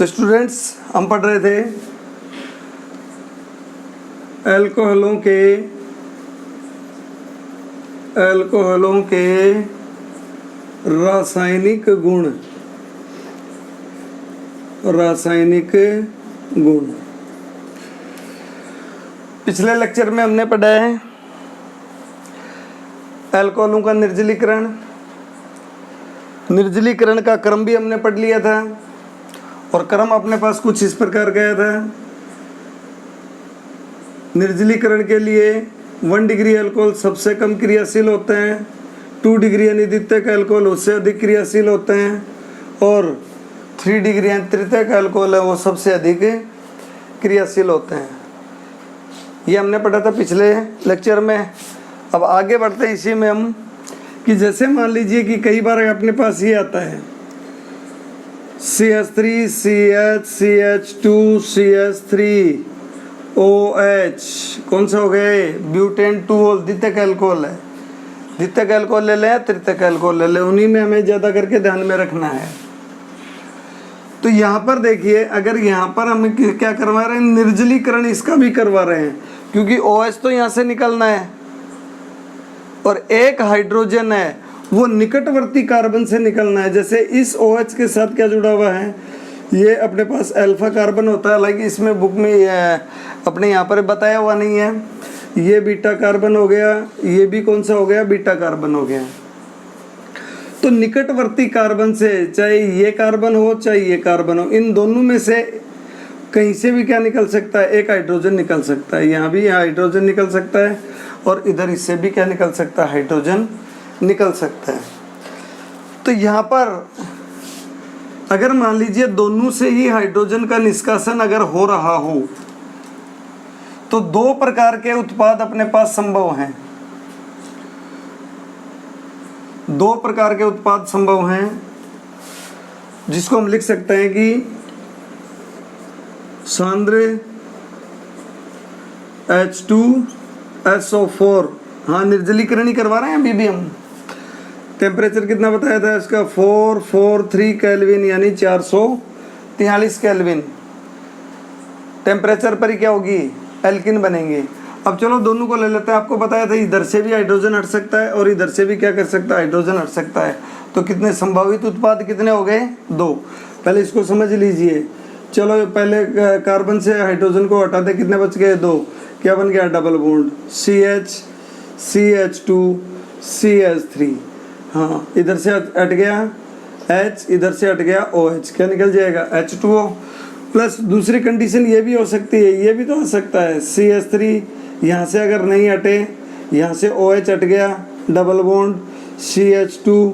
तो स्टूडेंट्स हम पढ़ रहे थे अल्कोहलों के रासायनिक गुण। पिछले लेक्चर में हमने पढ़ा है अल्कोहलों का निर्जलीकरण का क्रम भी हमने पढ़ लिया था और क्रम अपने पास कुछ इस प्रकार गया था। निर्जलीकरण के लिए 1 डिग्री अल्कोहल सबसे कम क्रियाशील होते हैं, 2 डिग्री यानी द्वितीयक अल्कोहल उससे अधिक क्रियाशील होते हैं और 3 डिग्री यानी तृतीयक अल्कोहल है वो सबसे अधिक क्रियाशील होते हैं। ये हमने पढ़ा था पिछले लेक्चर में। अब आगे बढ़ते हैं इसी में हम कि जैसे मान लीजिए कि कई बार अपने पास ये आता है CH3 CH CH2 CH3 OH कौन सा हो गए ब्यूटेन 2 द्वितीयक अल्कोहल है। द्वितीयक अल्कोहल ले लें तृतीयक अल्कोहल ले लें, उन्हीं में हमें ज़्यादा करके ध्यान में रखना है। तो यहाँ पर देखिए अगर यहाँ पर हम क्या करवा रहे हैं निर्जलीकरण इसका भी करवा रहे हैं क्योंकि OH तो यहाँ से निकलना है और एक हाइड्रोजन है वो निकटवर्ती कार्बन से निकलना है। जैसे इस OH के साथ क्या जुड़ा हुआ है, ये अपने पास अल्फा कार्बन होता है, हालांकि इसमें बुक में अपने यहाँ पर बताया हुआ नहीं है। ये बीटा कार्बन हो गया, ये भी कौन सा हो गया बीटा कार्बन हो गया। तो निकटवर्ती कार्बन से चाहे ये कार्बन हो चाहे ये कार्बन हो, इन दोनों में से कहीं से भी क्या निकल सकता है, एक हाइड्रोजन निकल सकता है। यहाँ भी हाइड्रोजन निकल सकता है और इधर इससे भी क्या निकल सकता है, हाइड्रोजन निकल सकता है। तो यहाँ पर अगर मान लीजिए दोनों से ही हाइड्रोजन का निष्कासन अगर हो रहा हो तो 2 प्रकार के उत्पाद अपने पास संभव हैं। 2 प्रकार के उत्पाद संभव हैं जिसको हम लिख सकते हैं कि सांद्र H2SO4। हाँ निर्जलीकरण ही करवा रहे हैं अभी भी हम। टेम्परेचर कितना बताया था इसका 443 केल्विन यानी 443 केल्विन टेम्परेचर पर ही क्या होगी एल्किन बनेंगे। अब चलो दोनों को ले लेते हैं। आपको बताया था इधर से भी हाइड्रोजन हट सकता है और इधर से भी क्या कर सकता है हाइड्रोजन हट सकता है। तो कितने संभावित उत्पाद कितने हो गए 2। पहले इसको समझ लीजिए। चलो पहले कार्बन से हाइड्रोजन को हटा दे, कितने बच गए 2। क्या बन गया double bond CH CH2 CH3। हाँ इधर से हट गया H, इधर से हट गया OH, क्या निकल जाएगा H2O। प्लस दूसरी कंडीशन ये भी हो सकती है, ये भी तो हो सकता है CH3 यहाँ से अगर नहीं हटे, यहाँ से OH हट गया डबल बॉन्ड CH2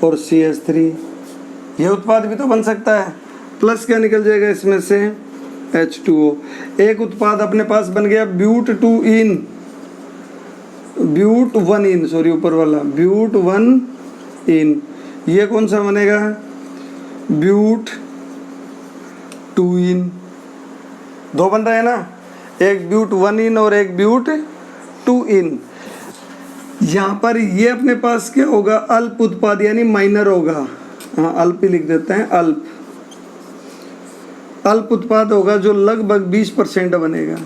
और CH3, ये उत्पाद भी तो बन सकता है। प्लस क्या निकल जाएगा इसमें से H2O। एक उत्पाद अपने पास बन गया ब्यूट 1 इन सॉरी ऊपर वाला ब्यूट 1 इन। ये कौन सा बनेगा ब्यूट 2 इन। 2 बन रहा है ना, एक ब्यूट 1 इन और एक ब्यूट 2 इन। यहाँ पर ये अपने पास क्या होगा अल्प उत्पाद यानी माइनर होगा। हाँ अल्प ही लिख देते हैं, अल्प उत्पाद होगा जो लगभग 20% बनेगा।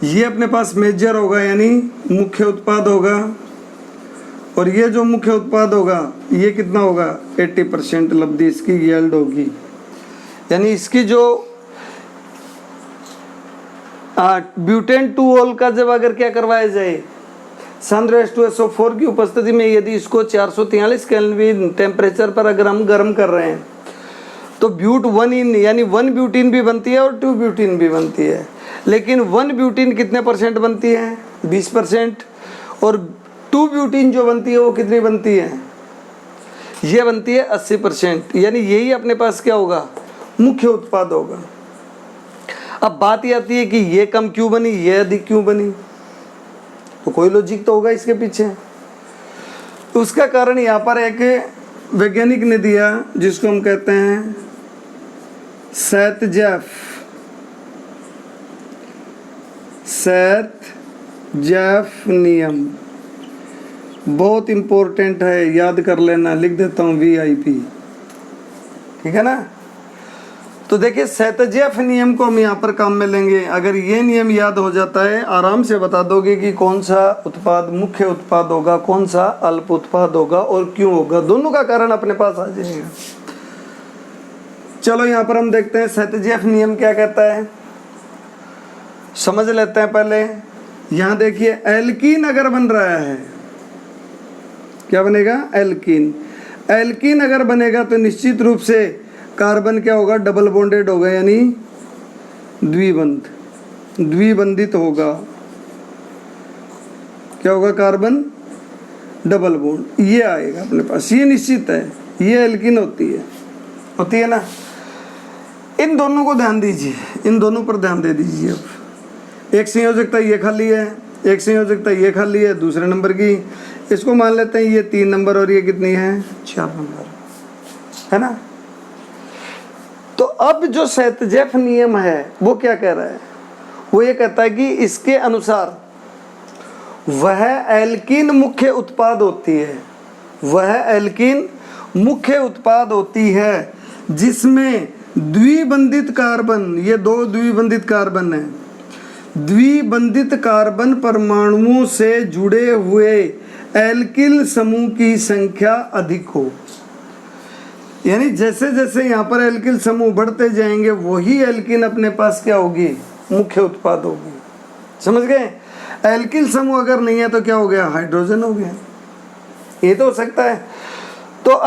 ये अपने पास मेजर होगा यानी मुख्य उत्पाद होगा और ये जो मुख्य उत्पाद होगा ये कितना होगा 80% लब्धि इसकी यील्ड होगी। यानी इसकी जो ब्यूटेन 2 का जब अगर क्या करवाया जाए सांद्र H2SO4 की उपस्थिति में यदि इसको 443 केल्विन टेम्परेचर पर अगर हम गर्म कर रहे हैं तो ब्यूट 1 इन यानी 1 ब्यूटीन भी बनती है और 2 ब्यूटीन भी बनती है। लेकिन 1 ब्यूटीन कितने % बनती है 20% और 2 ब्यूटीन जो बनती है वो कितनी बनती है, ये बनती है 80%। यानी यही अपने पास क्या होगा मुख्य उत्पाद होगा। अब बात ये आती है कि ये कम क्यों बनी ये अधिक क्यों बनी, तो कोई लॉजिक तो होगा इसके पीछे। तो उसका कारण यहाँ पर एक वैज्ञानिक ने दिया जिसको हम कहते हैं सैट-जेफ नियम। बहुत इम्पोर्टेंट है, याद कर लेना, लिख देता हूँ VIP, ठीक है ना। तो देखिए सेतजेफ नियम को हम यहाँ पर काम में लेंगे। अगर ये नियम याद हो जाता है, आराम से बता दोगे कि कौन सा उत्पाद मुख्य उत्पाद होगा, कौन सा अल्प उत्पाद होगा और क्यों होगा, दोनों का कारण अपने पास आ जाएगा। चलो यहाँ पर हम देखते हैं सेतजेफ नियम क्या कहता है, समझ लेते हैं पहले। यहाँ देखिए एल्कीन अगर बन रहा है, क्या बनेगा, एल्कीन। एल्कीन अगर बनेगा तो निश्चित रूप से कार्बन क्या होगा, डबल बॉन्डेड होगा, यानी द्विबंधित होगा। क्या होगा, कार्बन डबल बॉन्ड, ये आएगा अपने पास, ये निश्चित है, ये एल्कीन होती है ना। इन दोनों को ध्यान दीजिए, इन दोनों पर ध्यान दे दीजिए। अब एक संयोजकता ये खाली है, एक संयोजकता ये खाली है दूसरे नंबर की, इसको मान लेते हैं ये 3 नंबर और ये कितनी है, 4 नंबर, है ना। तो अब जो सेतजेफ नियम है वो क्या कह रहा है, वो ये कहता है कि इसके अनुसार वह एल्कीन मुख्य उत्पाद होती है, वह एल्कीन मुख्य उत्पाद होती है जिसमें द्विबंधित कार्बन, ये 2 द्विबंधित कार्बन है, द्विबंधित कार्बन परमाणुओं से जुड़े हुए एल्किल समूह की संख्या अधिक हो। यानी जैसे जैसे यहाँ पर एल्किल समूह बढ़ते जाएंगे वही एल्किन अपने पास क्या होगी, मुख्य उत्पाद होगी। समझ गए। एल्किल समूह अगर नहीं है तो क्या हो गया, हाइड्रोजन हो गया, ये तो हो सकता है। तो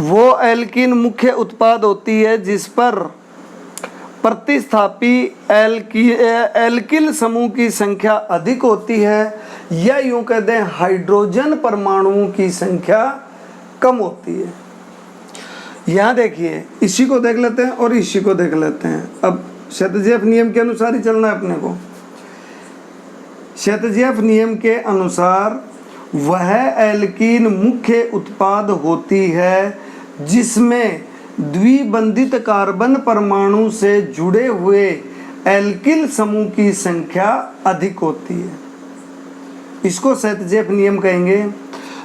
वो एल्किन मुख्य उत्पाद होती है जिस पर प्रतिस्थापी एल्किल समूह की संख्या अधिक होती है, या यूं कह दें हाइड्रोजन परमाणुओं की संख्या कम होती है। यहाँ देखिए इसी को देख लेते हैं और इसी को देख लेते हैं। अब सेतजेफ नियम के अनुसार ही चलना है अपने को। सेतजेफ नियम के अनुसार वह एल्कीन मुख्य उत्पाद होती है जिसमें द्विबंधित कार्बन परमाणु से जुड़े हुए एल्किल समूह की संख्या अधिक होती है, इसको सेतजेफ नियम कहेंगे।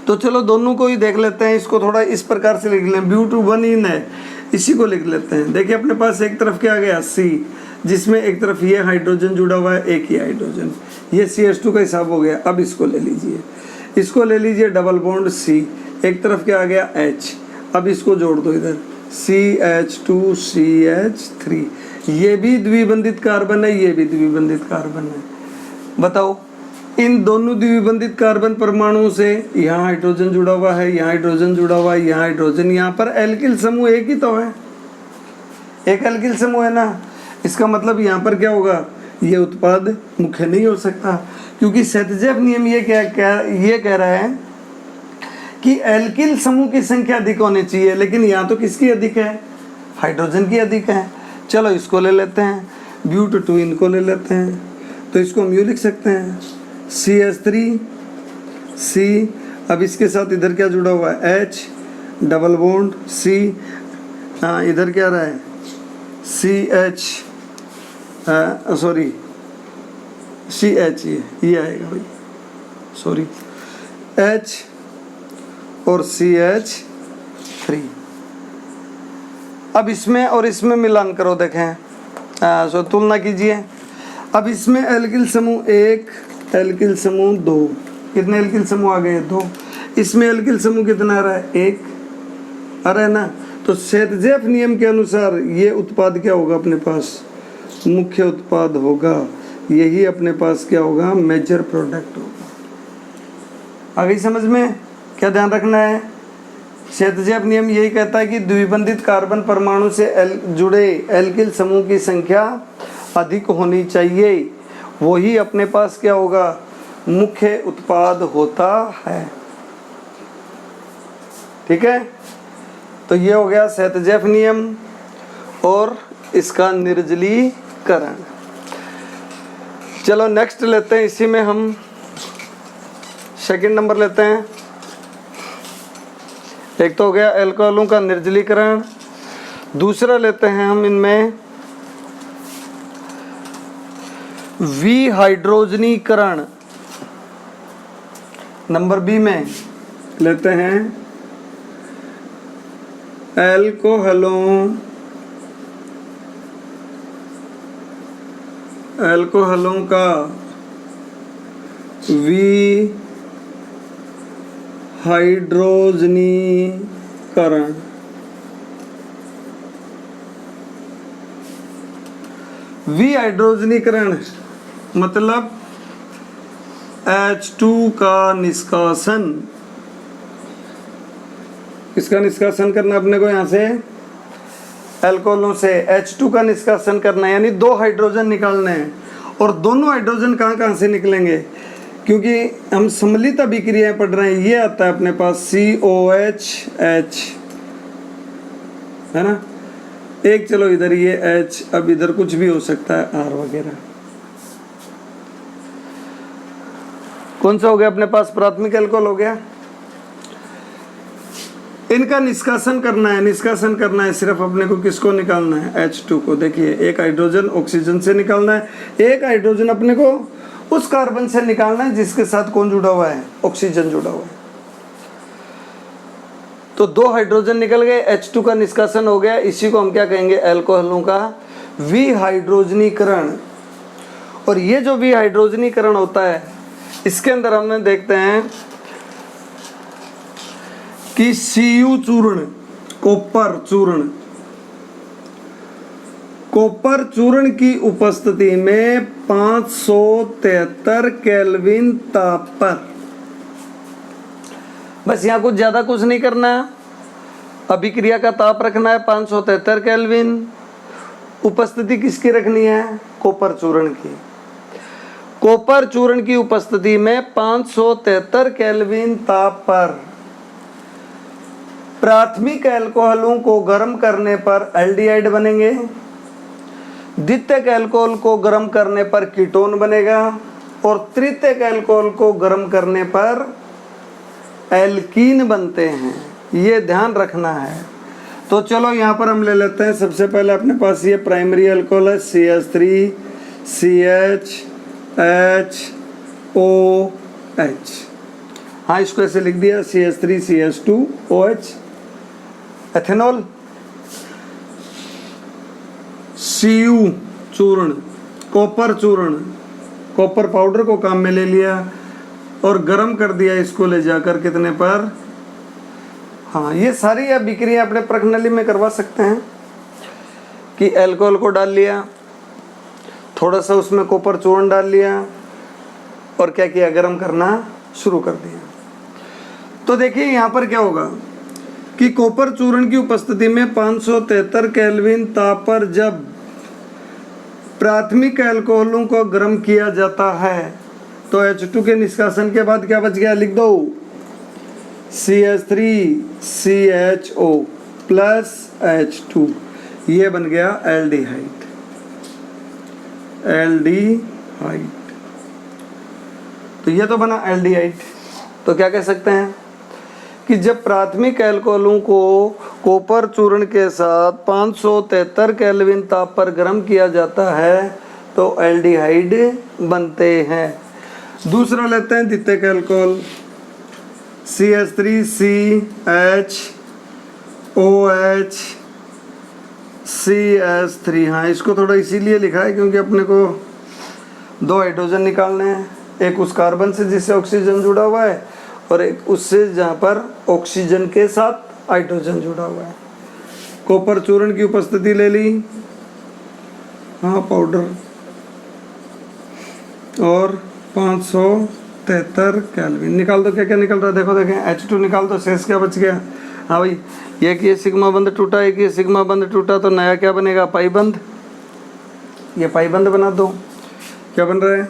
तो चलो दोनों को ही देख लेते हैं, इसको थोड़ा इस प्रकार से लिख लें, ब्यूटू1 है, इसी को लिख लेते हैं। देखिए अपने पास एक तरफ क्या आ गया, C, जिसमें एक तरफ ये हाइड्रोजन जुड़ा हुआ है, एक ही हाइड्रोजन, ये CH2 का हिसाब हो गया। अब इसको ले लीजिए, इसको ले लीजिए डबल बॉन्ड C, एक तरफ क्या आ गया H, अब इसको जोड़ दो इधर CH2CH3, ये भी द्विबंधित कार्बन है, ये भी द्विबंधित कार्बन है। बताओ इन दोनों द्विबंधित कार्बन परमाणुओं से यहाँ हाइड्रोजन जुड़ा हुआ है, यहाँ हाइड्रोजन जुड़ा हुआ है, यहाँ हाइड्रोजन, यहाँ पर एल्किल समूह एक ही तो है, एक एल्किल समूह है ना। इसका मतलब यहाँ पर क्या होगा, ये उत्पाद मुख्य नहीं हो सकता, क्योंकि सेतजेफ नियम ये कह रहा है कि एल्किल समूह की संख्या अधिक होनी चाहिए, लेकिन यहाँ तो किसकी अधिक है, हाइड्रोजन की अधिक है। चलो इसको ले लेते हैं, ब्यूट2 इनको ले लेते हैं, तो इसको हम यूँ लिख सकते हैं CH3C, अब इसके साथ इधर क्या जुड़ा हुआ है, H, डबल बॉन्ड C, हाँ इधर क्या रहा है CH, सॉरी CH, ये आएगा भाई, सॉरी H और CH3। अब इसमें और इसमें मिलान करो, देखें सो तुलना कीजिए। अब इसमें एल्किल समूह 1, एल्किल समूह 2, कितने एल्किल समूह आ गए, 2। इसमें एल्किल समूह कितना आ रहा है, 1 आ रहा है ना। तो सेतजेफ नियम के अनुसार ये उत्पाद क्या होगा, अपने पास मुख्य उत्पाद होगा, यही अपने पास क्या होगा, मेजर प्रोडक्ट होगा। आ गई समझ में, क्या ध्यान रखना है। सेतजेफ नियम यही कहता है कि द्विबंधित कार्बन परमाणु से जुड़े एल्किल समूह की संख्या अधिक होनी चाहिए, वही अपने पास क्या होगा, मुख्य उत्पाद होता है। ठीक है, तो ये हो गया सेतजेफ नियम और इसका निर्जलीकरण। चलो नेक्स्ट लेते हैं, इसी में हम सेकंड नंबर लेते हैं। एक तो हो गया एल्कोहलों का निर्जलीकरण, दूसरा लेते हैं हम इनमें विहाइड्रोजनीकरण। नंबर बी में लेते हैं एल्कोहलों एल्कोहलों का विहाइड्रोजनीकरण। विहाइड्रोजनीकरण मतलब H2 का निष्कासन। किसका निष्कासन करना अपने को? यहाँ से एल्कोहलों से H2 का निष्कासन करना है, यानी 2 हाइड्रोजन निकालने हैं। और दोनों हाइड्रोजन कहाँ कहाँ से निकलेंगे? क्योंकि हम सम्मिलित अभिक्रियाएं पढ़ रहे हैं, ये आता है अपने पास COH है ना। एक चलो इधर ये H, अब इधर कुछ भी हो सकता है R वगैरह। कौन सा हो गया अपने पास? प्राथमिक अल्कोहल हो गया। इनका निष्कासन करना है, निष्कासन करना है सिर्फ अपने को। किसको निकालना है? H2 को। देखिए एक हाइड्रोजन ऑक्सीजन से निकालना है, एक हाइड्रोजन अपने को उस कार्बन से निकालना है जिसके साथ कौन जुड़ा हुआ है? ऑक्सीजन जुड़ा हुआ है। तो 2 हाइड्रोजन निकल गए, H2 का निष्कासन हो गया। इसी को हम क्या कहेंगे? एल्कोहलों का विहाइड्रोजनीकरण। और ये जो विहाइड्रोजनीकरण होता है, इसके अंदर हमने देखते हैं कि Cu चूर्ण, कॉपर चूर्ण, कॉपर चूर्ण की उपस्थिति में 573 केल्विन ताप पर, बस यहाँ कुछ ज्यादा कुछ नहीं करना, अभिक्रिया का ताप रखना है 573 केल्विन। उपस्थिति किसकी रखनी है? कॉपर चूर्ण की। कॉपर चूर्ण की उपस्थिति में 573 केल्विन ताप पर प्राथमिक अल्कोहलों को गर्म करने पर एल्डिहाइड बनेंगे, द्वितीयक अल्कोहल को गर्म करने पर कीटोन बनेगा, और तृतीयक अल्कोहल को गर्म करने पर एल्कीन बनते हैं। ये ध्यान रखना है। तो चलो यहाँ पर हम ले लेते हैं। सबसे पहले अपने पास ये प्राइमरी अल्कोहल है CH3 CHHOH। हाँ, इसको ऐसे लिख दिया CH3 CH2OH। एथेनॉल। Cu चूर्ण, कॉपर चूर्ण, कॉपर पाउडर को काम में ले लिया और गर्म कर दिया इसको ले जाकर कितने पर? हाँ, ये सारी अभिक्रिया अपने प्रणाली में करवा सकते हैं कि अल्कोहल को डाल लिया, थोड़ा सा उसमें कॉपर चूर्ण डाल लिया और क्या किया? गर्म करना शुरू कर दिया। तो देखिए यहाँ पर क्या होगा कि कॉपर चूर्ण की उपस्थिति में 573 केल्विन ताप पर जब प्राथमिक अल्कोहलों को गर्म किया जाता है तो H2 के निष्कासन के बाद क्या बच गया? लिख दो CH3CHO प्लस H2, ये बन गया एल्डिहाइड। एल्डिहाइड, तो ये तो बना एल्डिहाइड। तो क्या कह सकते हैं कि जब प्राथमिक अल्कोहलों को कॉपर चूर्ण के साथ 573 केल्विन ताप पर गर्म किया जाता है तो एल्डिहाइड बनते हैं। दूसरा लेते हैं द्वितीयक अल्कोहल CH3CHOH CH3। हाँ, इसको थोड़ा इसीलिए लिखा है क्योंकि अपने को 2 हाइड्रोजन निकालने हैं, एक उस कार्बन से जिससे ऑक्सीजन जुड़ा हुआ है और एक उससे जहाँ पर ऑक्सीजन के साथ हाइड्रोजन जुड़ा हुआ है। कॉपर चूर्ण की उपस्थिति ले ली, हाँ पाउडर, और 573 केल्विन। निकाल दो क्या क्या निकल रहा है, देखो देखें। H2 निकाल दो, शेष क्या बच गया? हाँ भाई, एक ये सिग्मा बंध टूटा, एक ये सिग्मा बंध टूटा, तो नया क्या बनेगा? पाई बंध। ये पाई बंध बना दो। क्या बन रहा है?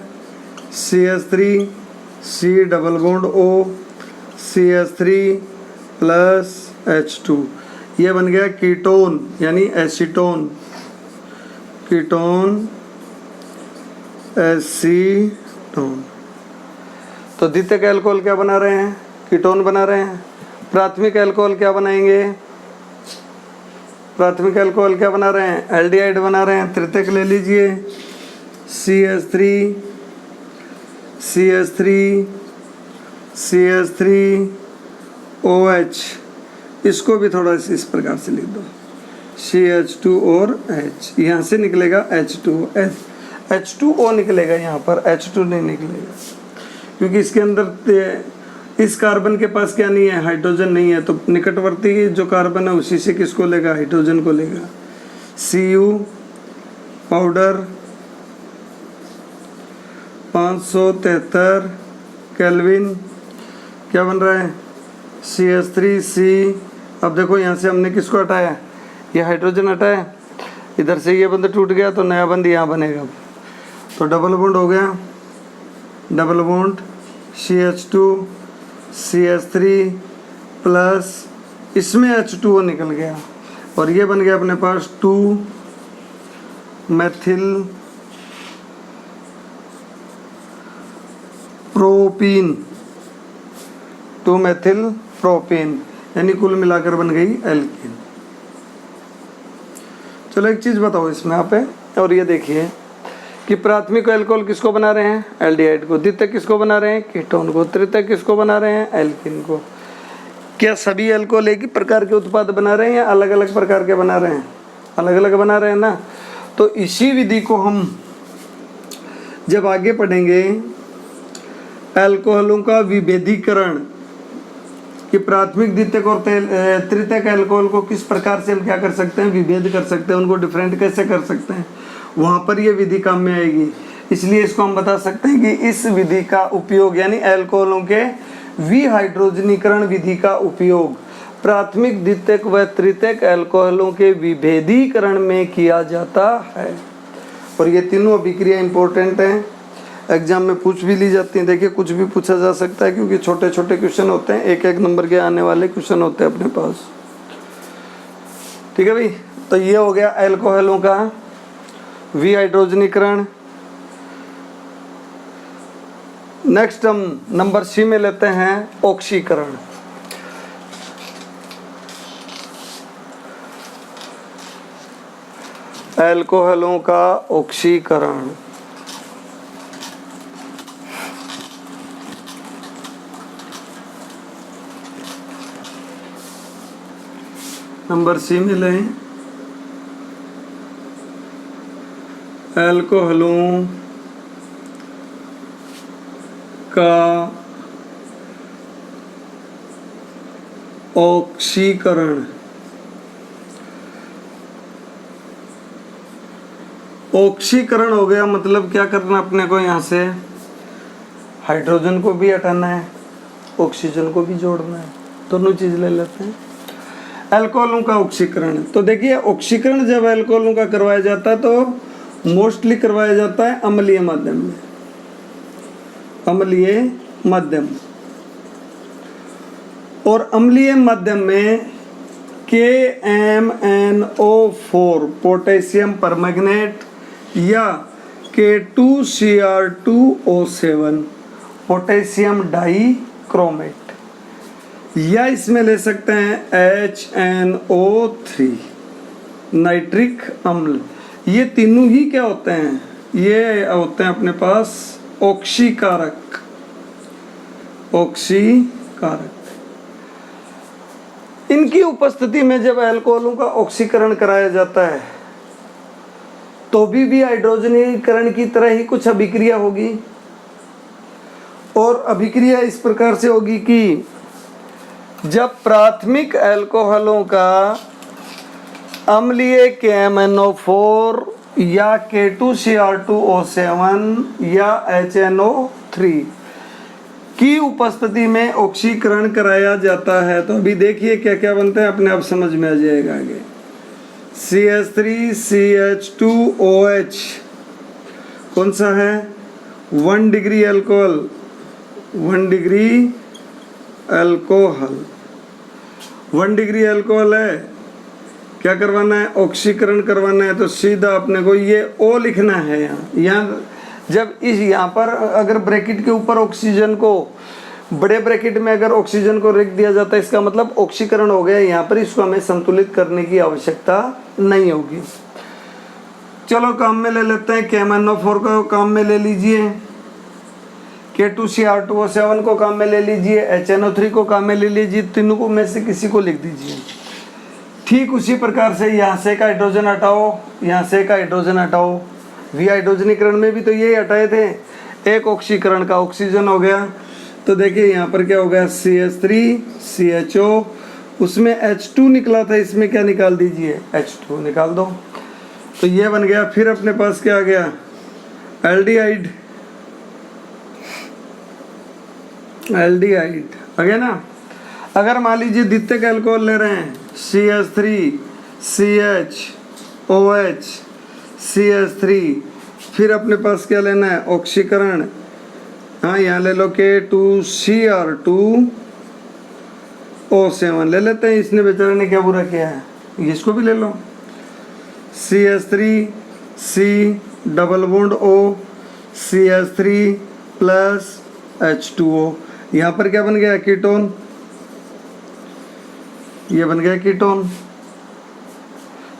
CH3 C double bond O CH3 plus H2, ये बन गया कीटोन यानी एसीटोन। Ketone acetone. तो द्वितीयक अल्कोहल क्या बना रहे हैं? कीटोन बना रहे हैं। प्राथमिक अल्कोहल क्या बनाएंगे? प्राथमिक अल्कोहल क्या बना रहे हैं? एल्डिहाइड बना रहे हैं। तृतीयक ले लीजिए CH3 CH3OH, इसको भी थोड़ा इस प्रकार से लिख दो CH2 और H, यहाँ से निकलेगा H2। H2O निकलेगा, यहाँ पर H2 नहीं निकलेगा, क्योंकि इसके अंदर इस कार्बन के पास क्या नहीं है, हाइड्रोजन नहीं है, तो निकटवर्ती जो कार्बन है उसी से किसको लेगा, हाइड्रोजन को लेगा। Cu पाउडर 573 केल्विन, क्या बन रहा है, CH3C। अब देखो यहाँ से हमने किसको हटाया, ये हाइड्रोजन हटाया, इधर से ये बंद टूट गया तो नया बंद यहाँ बनेगा, तो डबल बॉन्ड हो गया, double bond CH2 CH3 plus इसमें H2O निकल गया और ये बन गया अपने पास 2 मेथिल प्रोपीन, 2 मेथिल प्रोपीन, यानी कुल मिलाकर बन गई एल्कीन। चलो एक चीज़ बताओ इसमें आप है, और ये देखिए कि प्राथमिक अल्कोहल किसको बना रहे हैं, एल्डिहाइड को, द्वितीयक किसको बना रहे हैं, कीटोन को, तृतीयक किसको बना रहे हैं, एल्कीन को। क्या सभी अल्कोहल एक ही प्रकार के उत्पाद बना रहे हैं या अलग अलग प्रकार के बना रहे हैं, अलग अलग बना रहे हैं ना। तो इसी विधि को हम जब आगे पढ़ेंगे, अल्कोहलों का विभेदीकरण, कि प्राथमिक द्वितीयक और तृतीयक अल्कोहल को किस प्रकार से हम क्या कर सकते हैं, विभेद कर सकते हैं, उनको डिफरेंट कैसे कर सकते हैं, वहाँ पर ये विधि काम में आएगी। इसलिए इसको हम बता सकते हैं कि इस विधि का उपयोग, यानी अल्कोहलों के विहाइड्रोजनीकरण विधि का उपयोग प्राथमिक द्वितीयक व तृतीयक अल्कोहलों के विभेदीकरण में किया जाता है। और ये तीनों अभिक्रिया इंपॉर्टेंट हैं, एग्जाम में पूछ भी ली जाती हैं। देखिए कुछ भी पूछा जा सकता है, क्योंकि छोटे छोटे क्वेश्चन होते हैं, एक एक नंबर के आने वाले क्वेश्चन होते हैं अपने पास। ठीक है भाई, तो ये हो गया अल्कोहलों का विहाइड्रोजनीकरण। नेक्स्ट हम नंबर सी में लेते हैं ऑक्सीकरण। अल्कोहलों का ऑक्सीकरण। नंबर सी में लें अल्कोहलों का ऑक्सीकरण। ऑक्सीकरण हो गया मतलब क्या करना अपने को, यहाँ से हाइड्रोजन को भी हटाना है, ऑक्सीजन को भी जोड़ना है, दोनों चीज ले लेते हैं। अल्कोहलों का ऑक्सीकरण, तो देखिए ऑक्सीकरण जब अल्कोहलों का करवाया जाता है तो मोस्टली करवाया जाता है अम्लीय माध्यम में, अम्लीय माध्यम। और अम्लीय माध्यम में KMnO4 पोटेशियम परमैंगनेट या K2Cr2O7 पोटेशियम डाइक्रोमेट, या इसमें ले सकते हैं HNO3 नाइट्रिक अम्ल। ये तीनों ही क्या होते हैं, ये होते हैं अपने पास ऑक्सीकारक, ऑक्सीकारक। इनकी उपस्थिति में जब अल्कोहलों का ऑक्सीकरण कराया जाता है तो भी हाइड्रोजनीकरण की तरह ही कुछ अभिक्रिया होगी। और अभिक्रिया इस प्रकार से होगी कि जब प्राथमिक अल्कोहलों का अम्लीय KMnO4 या K2Cr2O7 या HNO3 की उपस्थिति में ऑक्सीकरण कराया जाता है, तो अभी देखिए क्या क्या बनते हैं, अपने आप समझ में आ जाएगा आगे। CH3CH2OH कौन सा है, 1 degree alcohol, 1 degree alcohol, 1 degree alcohol है। क्या करवाना है, ऑक्सीकरण करवाना है, तो सीधा अपने को ये O लिखना है। यहाँ जब यहाँ पर अगर ब्रैकेट के ऊपर ऑक्सीजन को, बड़े ब्रैकेट में अगर ऑक्सीजन को रख दिया जाता है, इसका मतलब ऑक्सीकरण हो गया। यहाँ पर इसको हमें संतुलित करने की आवश्यकता नहीं होगी। चलो काम में ले लेते हैं, KMnO4 को काम में ले लीजिए, K2Cr2O7 को काम में ले लीजिए, HNO3 को काम में ले लीजिए, तीनों को में से किसी को लिख दीजिए। ठीक उसी प्रकार से यहाँ से एक हाइड्रोजन हटाओ, यहाँ से एक हाइड्रोजन हटाओ, विहाइड्रोजनीकरण में भी तो ये हटाए थे, एक ऑक्सीकरण का ऑक्सीजन हो गया। तो देखिए यहाँ पर क्या हो गया, CH3 CHO, उसमें H2 निकला था, इसमें क्या निकाल दीजिए, H2 निकाल दो। तो ये बन गया। फिर अपने पास क्या आ गया, एल्डिहाइड, एल्डिहाइड आ गया ना। अगर मान लीजिए द्वितीयक अल्कोहल ले रहे हैं, CH3 CHOH CH3, फिर अपने पास क्या लेना है, ऑक्सीकरण। हाँ यहाँ ले लो K2Cr2O7 ले लेते हैं, इसने बेचारे ने क्या बुरा किया है, इसको भी ले लो। CH3 C double bond O CH3 plus H2O, यहाँ पर क्या बन गया, कीटोन, ये बन गया कीटोन।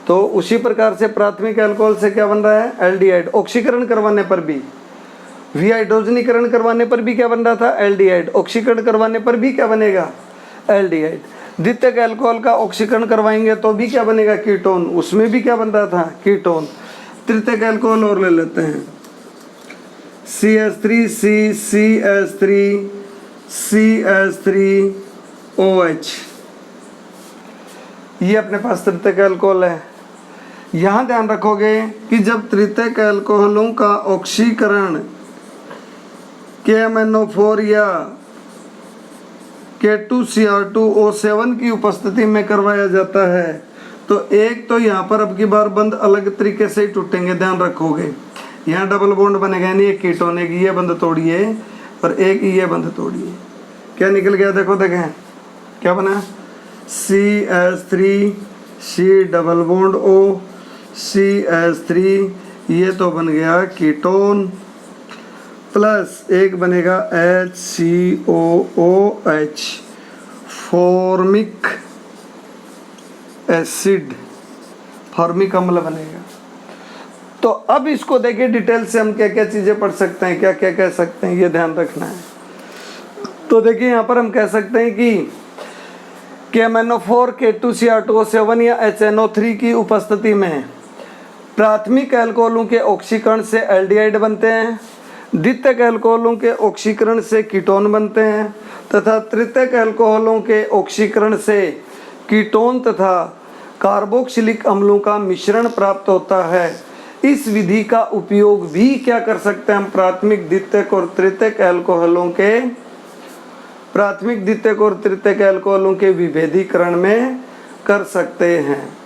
तो उसी प्रकार से प्राथमिक अल्कोहल से क्या बन रहा है, एल्डिहाइड। ऑक्सीकरण करवाने पर भी, विहाइड्रोजनीकरण करवाने पर भी क्या बन रहा था, एल्डिहाइड। ऑक्सीकरण करवाने पर भी क्या बनेगा, एल्डिहाइड। द्वितीयक अल्कोहल का ऑक्सीकरण करवाएंगे तो भी क्या बनेगा, कीटोन, उसमें भी क्या बन रहा था, कीटोन। तृतीयक अल्कोहल और ले लेते हैं, CH3C CH3 CH3OH, ये अपने पास तृतीयक अल्कोहल है। यहाँ ध्यान रखोगे कि जब तृतीयक अल्कोहलों का ऑक्सीकरण KMnO4 या K2Cr2O7 की उपस्थिति में करवाया जाता है, तो एक तो यहाँ पर अब की बार बंद अलग तरीके से ही टूटेंगे, ध्यान रखोगे। यहाँ डबल बॉन्ड बनेगा, यानी एक कीटोन, एक ये बंद तोड़िए और एक ये बंद तोड़िए, क्या निकल गया, देखो देखें क्या बना, CH3 C double bond O CH3, ये तो बन गया कीटोन, प्लस एक बनेगा HCOOH फॉर्मिक एसिड, फॉर्मिक अम्ल बनेगा। तो अब इसको देखिए डिटेल से हम क्या क्या चीज़ें पढ़ सकते हैं, क्या क्या कह सकते हैं, ये ध्यान रखना है। तो देखिए यहाँ पर हम कह सकते हैं कि KMnO4 K2Cr2O7 या HNO3 की उपस्थिति में प्राथमिक अल्कोहलों के ऑक्सीकरण से एल्डिहाइड बनते हैं, द्वितीयक अल्कोहलों के ऑक्सीकरण से कीटोन बनते हैं, तथा तृतीयक अल्कोहलों के ऑक्सीकरण से कीटोन तथा कार्बोक्सिलिक अम्लों का मिश्रण प्राप्त होता है। इस विधि का उपयोग भी क्या कर सकते हैं हम, प्राथमिक द्वितीयक और तृतीयक अल्कोहलों के, प्राथमिक द्वितीयक और तृतीयक अल्कोहलों के विभेदीकरण में कर सकते हैं।